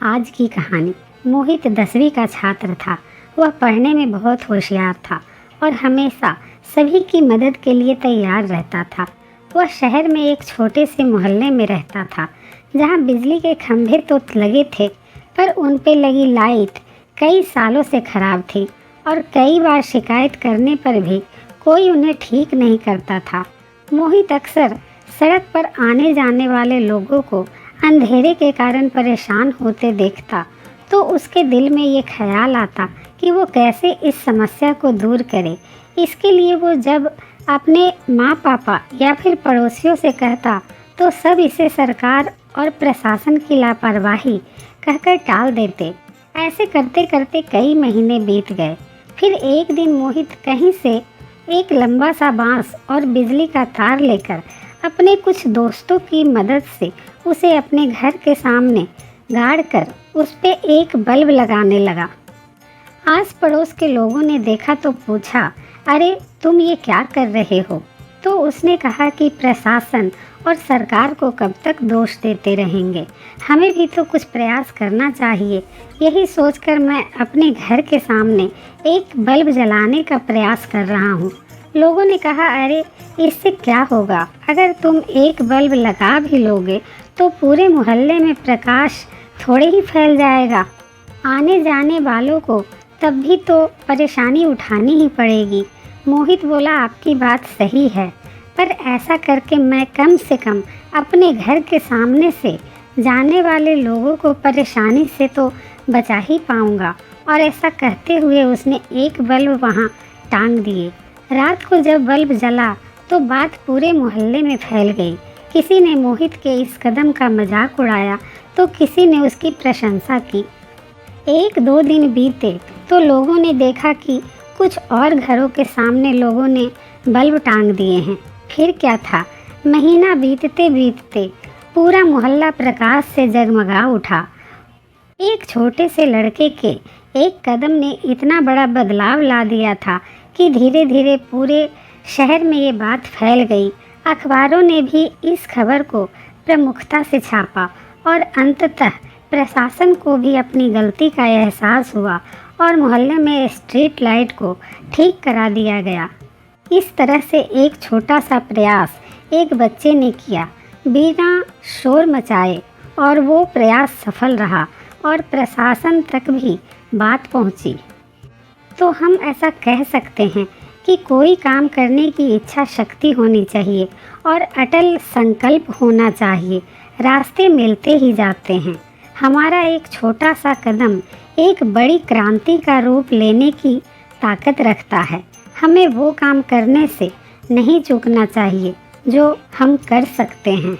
आज की कहानी। मोहित 10वीं का छात्र था। वह पढ़ने में बहुत होशियार था और हमेशा सभी की मदद के लिए तैयार रहता था। वह शहर में एक छोटे से मोहल्ले में रहता था जहां बिजली के खंभे तो लगे थे, पर उन पे लगी लाइट कई सालों से खराब थी और कई बार शिकायत करने पर भी कोई उन्हें ठीक नहीं करता था। मोहित अक्सर सड़क पर आने जाने वाले लोगों को अंधेरे के कारण परेशान होते देखता तो उसके दिल में ये ख्याल आता कि वो कैसे इस समस्या को दूर करे। इसके लिए वो जब अपने माँ पापा या फिर पड़ोसियों से कहता तो सब इसे सरकार और प्रशासन की लापरवाही कहकर टाल देते। ऐसे करते करते कई महीने बीत गए। फिर एक दिन मोहित कहीं से एक लंबा सा बांस और बिजली का तार लेकर अपने कुछ दोस्तों की मदद से उसे अपने घर के सामने गाड़ कर उस पे एक बल्ब लगाने लगा। आस पड़ोस के लोगों ने देखा तो पूछा, अरे तुम ये क्या कर रहे हो? तो उसने कहा कि प्रशासन और सरकार को कब तक दोष देते रहेंगे, हमें भी तो कुछ प्रयास करना चाहिए। यही सोचकर मैं अपने घर के सामने एक बल्ब जलाने का प्रयास कर रहा हूँ। लोगों ने कहा, अरे इससे क्या होगा? अगर तुम एक बल्ब लगा भी लोगे तो पूरे मोहल्ले में प्रकाश थोड़े ही फैल जाएगा। आने जाने वालों को तब भी तो परेशानी उठानी ही पड़ेगी। मोहित बोला, आपकी बात सही है, पर ऐसा करके मैं कम से कम अपने घर के सामने से जाने वाले लोगों को परेशानी से तो बचा ही पाऊँगा। और ऐसा कहते हुए उसने एक बल्ब वहाँ टांग दिए। रात को जब बल्ब जला तो बात पूरे मोहल्ले में फैल गई। किसी ने मोहित के इस कदम का मजाक उड़ाया तो किसी ने उसकी प्रशंसा की। एक दो दिन बीते तो लोगों ने देखा कि कुछ और घरों के सामने लोगों ने बल्ब टांग दिए हैं। फिर क्या था, महीना बीतते बीतते पूरा मोहल्ला प्रकाश से जगमगा उठा। एक छोटे से लड़के के एक कदम ने इतना बड़ा बदलाव ला दिया था कि धीरे धीरे पूरे शहर में ये बात फैल गई। अखबारों ने भी इस खबर को प्रमुखता से छापा और अंततः प्रशासन को भी अपनी गलती का एहसास हुआ और मोहल्ले में स्ट्रीट लाइट को ठीक करा दिया गया। इस तरह से एक छोटा सा प्रयास एक बच्चे ने किया बिना शोर मचाए, और वो प्रयास सफल रहा और प्रशासन तक भी बात पहुंची। तो हम ऐसा कह सकते हैं कि कोई काम करने की इच्छा शक्ति होनी चाहिए और अटल संकल्प होना चाहिए। रास्ते मिलते ही जाते हैं। हमारा एक छोटा सा कदम एक बड़ी क्रांति का रूप लेने की ताकत रखता है। हमें वो काम करने से नहीं चूकना चाहिए जो हम कर सकते हैं।